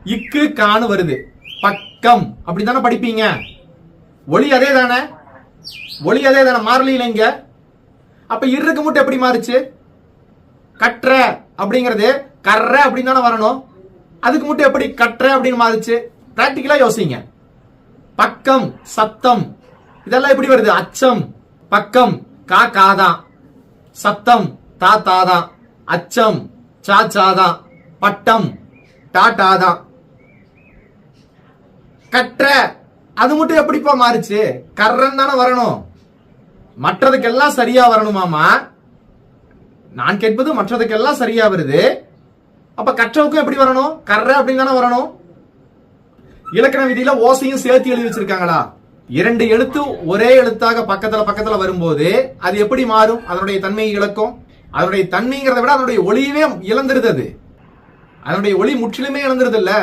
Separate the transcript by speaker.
Speaker 1: இக்கு காணு வருது, பக்கம் அப்படித்தானே படிப்பீங்க. ஒளி அதே தானே, ஒளி அதே தானே, மாறல இல்லைங்க. அப்ப இருக்கு மட்டும் எப்படி மாறுச்சு? கற்ற அப்படிங்கிறது கர்ற அப்படின்னு தானே வரணும். அதுக்கு மட்டும் எப்படி கற்ற அப்படின்னு மாறுச்சு? பிராக்டிகலா யோசிங்க. பக்கம் சத்தம் இதெல்லாம் எப்படி வருது? அச்சம் பக்கம் கா காதான், சத்தம் தா தாதான், அச்சம் சா சாதான், பட்டம் டா டாதான். கற்ற அது மட்டும் எப்படிப்பா மாறுச்சு? கர்றன் தானே வரணும். மற்றதுக்கெல்லாம் சரியா வரணுமாமா. நான் கேட்பது மற்றதுக்கெல்லாம் சரியா வருது. அப்ப கற்றவுக்கும் எப்படி வரணும்? கர்ற அப்படின்னு தானே வரணும். இலக்கண விதியில ஓசையும் சேர்த்து எழுதி வச்சிருக்காங்களா? இரண்டு எழுத்து ஒரே எழுத்தாக பக்கத்துல பக்கத்துல வரும்போது அது எப்படி மாறும்? அதனுடைய தன்மை இழக்கும். அதனுடைய தன்மைங்கிறத விட அதனுடைய ஒளியவே இழந்துருது. அது அதனுடைய ஒளி முற்றிலுமே இழந்துருது இல்ல.